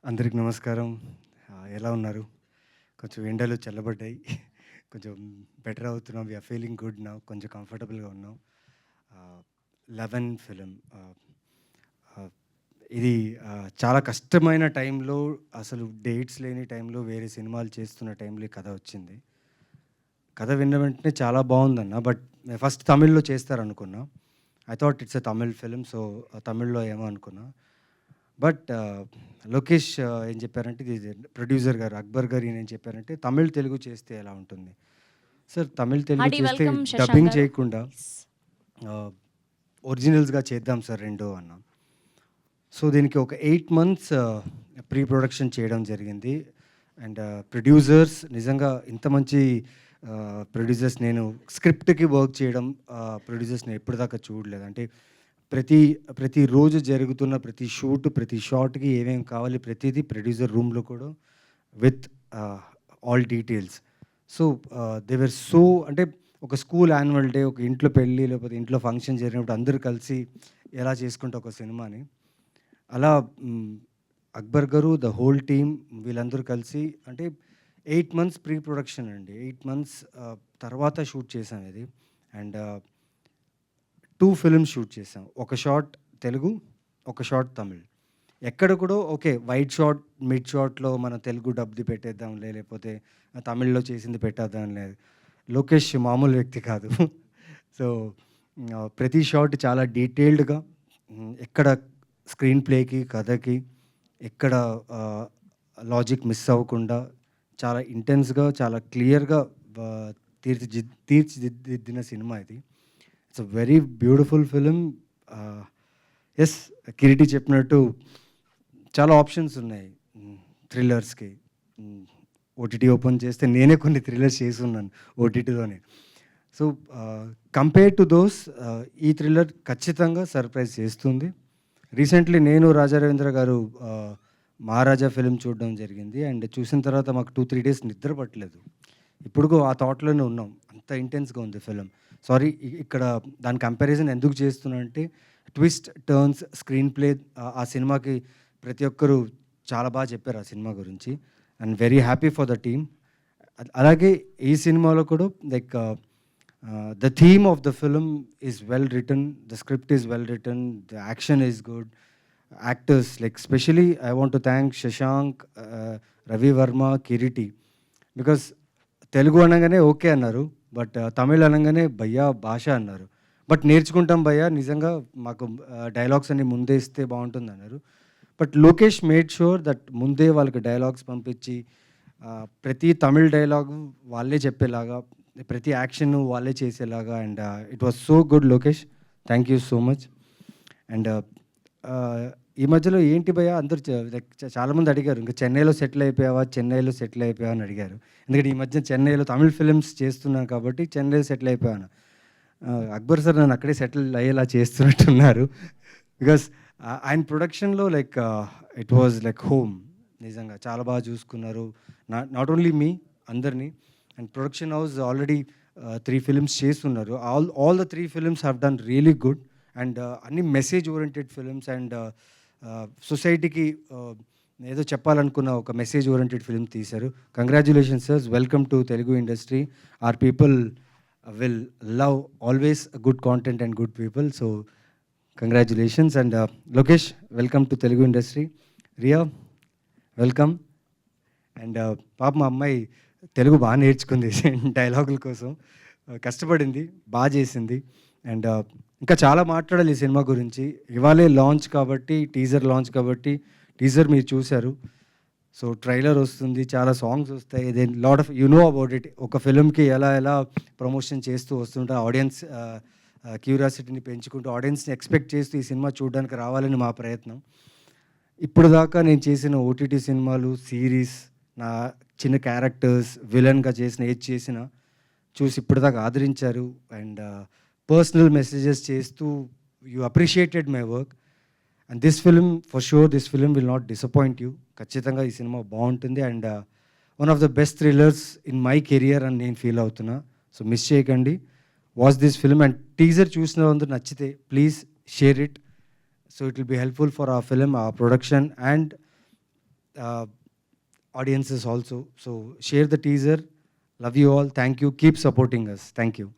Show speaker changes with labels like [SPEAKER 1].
[SPEAKER 1] అందరికి నమస్కారం. ఎలా ఉన్నారు? కొంచెం ఎండలు చల్లబడ్డాయి. కొంచెం బెటర్ అవుతున్నాం. We are feeling good now. కొంచెం కంఫర్టబుల్‌గా ఉన్నాం. 'లెవెన్' ఫిల్మ్ ఆహ్, ఇది చాలా కష్టమైన టైంలో అసలు డేట్స్ లేని టైంలో వేరే సినిమాలు చేస్తున్న టైంలో ఈ కథ వచ్చింది. కథ విన్న వెంటనే చాలా బావుందన్న. బట్ ఫస్ట్ తమిళ్‌లో చేస్తారనుకున్నా. I thought it's a Tamil film. So, తమిళ్‌లో ఏమో అనుకున్నా. బట్ లోకేష్ ఏం చెప్పారంటే ఇది ప్రొడ్యూసర్ గారు అక్బర్ గారు ఈయన ఏం చెప్పారంటే తమిళ్, తెలుగు చేస్తే ఎలా ఉంటుంది? సార్ తమిళ్, తెలుగు
[SPEAKER 2] హార్డీ
[SPEAKER 1] చేస్తే
[SPEAKER 2] వెల్కమ్ శశాంక్
[SPEAKER 1] డబ్బింగ్
[SPEAKER 2] గారు.
[SPEAKER 1] చేయకుండా ఒరిజినల్స్‌గా చేద్దాం సార్ 2 అన్నాం. సో, దీనికి ఒక 8 మంత్స్ ప్రీ ప్రొడక్షన్ చేయడం జరిగింది. అండ్ ప్రొడ్యూసర్స్ నిజంగా ఇంత మంచి ప్రొడ్యూసర్స్ నేను స్క్రిప్ట్‌కి వర్క్ చేయడం ప్రొడ్యూసర్స్ నేను ఎప్పటిదాకా చూడలేదు. అంటే ప్రతి ప్రతిరోజు జరుగుతున్న ప్రతి షూట్, ప్రతి షాట్‌కి ఏమేమి కావాలి ప్రతీదీ ప్రొడ్యూసర్ రూమ్‌లో కూడా with all details. So, they were so అంటే ఒక స్కూల్ యాన్యువల్ డే, ఒక ఇంట్లో పెళ్లి, లేకపోతే ఇంట్లో ఫంక్షన్ జరిగినప్పుడు అందరూ కలిసి ఎలా చేసుకుంటే ఒక సినిమాని అలా అక్బర్ గారు, ద హోల్ టీమ్ వీళ్ళందరూ కలిసి అంటే 8 మంత్స్ ప్రీ ప్రొడక్షన్ అండి. 8 మంత్స్ తర్వాత షూట్ చేశాం ఇది. అండ్ 2 ఫిల్మ్స్ షూట్ చేశాం. ఒక షాట్ తెలుగు, ఒక షాట్ తమిళ్. ఎక్కడ కూడా ఓకే. వైడ్ షాట్, మిడ్ షాట్‌లో మనం తెలుగు డబ్‌ది పెట్టేద్దాంలే, లేకపోతే తమిళ్‌లో చేసింది పెట్టేద్దాంలే. లోకేష్ మామూలు వ్యక్తి కాదు. సో, ప్రతి షాట్ చాలా డీటెయిల్డ్‌గా ఎక్కడ స్క్రీన్ ప్లేకి, కథకి ఎక్కడ లాజిక్ మిస్ అవ్వకుండా చాలా ఇంటెన్స్‌గా, చాలా క్లియర్‌గా ఆహ్, తీర్చిదిద్దిన సినిమా ఇది. It's a very beautiful film. Yes, Kireeti చెప్పినట్టు చాలా ఆప్షన్స్ ఉన్నాయి థ్రిల్లర్స్‌కి. ఓటీటీ ఓపెన్ చేస్తే నేనే కొన్ని థ్రిల్లర్స్ చేసున్నాను ఓటీటీలోనే. సో, కంపేర్ టు దోస్ ఈ థ్రిల్లర్ ఖచ్చితంగా సర్ప్రైజ్ చేస్తుంది. రీసెంట్‌లీ నేను రాజా రవీంద్ర గారు 'మహారాజా' ఫిల్మ్ చూడడం జరిగింది. అండ్ చూసిన తర్వాత మాకు 2, 3 డేస్ నిద్ర పట్టలేదు. ఇప్పుడుకు ఆ థాట్‌లోనే ఉన్నాం. అంత ఇంటెన్స్‌గా ఉంది ఫిల్మ్. సారీ ఇక్కడ దాని కంపారిజన్ ఎందుకు చేస్తున్నా అంటే ట్విస్ట్, టర్న్స్, స్క్రీన్ ప్లే ఆ సినిమాకి ప్రతి ఒక్కరు చాలా బాగా చెప్పారు ఆ సినిమా గురించి. And very happy for the team. అలాగే ఈ సినిమాలో కూడా like the theme of the film is well written, the script is well written, the action is good. Actors like specially I want to thank Shashank, Ravi Varma, Kireeti. Because Telugu అనగానే okay అన్నారు. But Tamil అనంగానే భయ్యా భాష అన్నారు. బట్ నేర్చుకుంటాం భయ్యా నిజంగా మాకు డైలాగ్స్ అన్నీ ముందే ఇస్తే బావుంటుందన్నారు. But Lokesh made sure that ముందే వాళ్ళకి డైలాగ్స్ పంపించి ప్రతి తమిళ్ డైలాగు వాళ్ళే చెప్పేలాగా, ప్రతి యాక్షన్ వాళ్ళే చేసేలాగా and it was so good Lokesh. Thank you so much. And ఈ మధ్యలో ఏంటి భయ్యా అందరూ లైక్ చాలామంది అడిగారు. "ఇంక చెన్నైలో సెటిల్ అయిపోయావా? చెన్నైలో సెటిల్ అయిపోయావా?" అని అడిగారు. ఎందుకంటే ఈ మధ్య చెన్నైలో తమిళ్ ఫిల్మ్స్ చేస్తున్నాను కాబట్టి చెన్నైలో సెటిల్ అయిపోయాను. అక్బర్ సార్ నన్ను అక్కడే సెటిల్ అయ్యేలా చేస్తున్నట్టున్నారు. బికాస్ ఆయన ప్రొడక్షన్‌లో like it was like home. నిజంగా చాలా బాగా చూసుకున్నారు. నాట్ ఓన్లీ మీ అందరిని. And production house already 3 films చేస్తున్నారు. All the 3 films have done really good. And అన్ని మెసేజ్ ఓరియెంటెడ్ ఫిల్మ్స్ అండ్ సొసైటీకి ఏదో చెప్పాలనుకున్న ఒక మెసేజ్ ఓరియెంటెడ్ ఫిల్మ్ తీశారు. Congratulations sir. Welcome to Telugu industry. Our people will love always good content and good people. So congratulations. And Lokesh welcome to Telugu industry. Riya welcome. And పాపం మా అమ్మాయి తెలుగు బాగా నేర్చుకుంది డైలాగుల కోసం. కష్టపడింది, బాగా చేసింది. అండ్ ఇంకా చాలా మాట్లాడాలి ఈ సినిమా గురించి. ఇవాళే లాంచ్ కాబట్టి, టీజర్ లాంచ్ కాబట్టి, టీజర్ మీరు చూసారు. సో ట్రైలర్ వస్తుంది, చాలా సాంగ్స్ వస్తాయి. Then lot of you know about it. ఒక ఫిల్మ్‌కి ఎలా ఎలా ప్రమోషన్ చేస్తూ వస్తుంటే ఆడియన్స్ క్యూరియాసిటీని పెంచుకుంటూ, ఆడియన్స్‌ని ఎక్స్‌పెక్ట్ చేస్తూ ఈ సినిమా చూడడానికి రావాలని మా ప్రయత్నం. ఇప్పటిదాకా నేను చేసిన ఓటీటీ సినిమాలు, సీరీస్, నా చిన్న క్యారెక్టర్స్, విలన్‌గా చేసిన ఏది చేసినా చూసి ఇప్పటిదాకా ఆదరించారు. అండ్ పర్సనల్ మెసేజెస్ చేస్తూ you appreciated my work. And this film for sure this film will not disappoint you. ఖచ్చితంగా ఈ సినిమా బాగుంటుంది. And one of the best thrillers in my career అని నేను ఫీల్ అవుతున్నా. సో మిస్ చేయకండి. Watch this film and teaser చూసిన అందరూ నచ్చితే please share it. So it will be helpful for our film, our production and audiences also. So share the teaser. Love you all. Thank you. Keep supporting us. Thank you.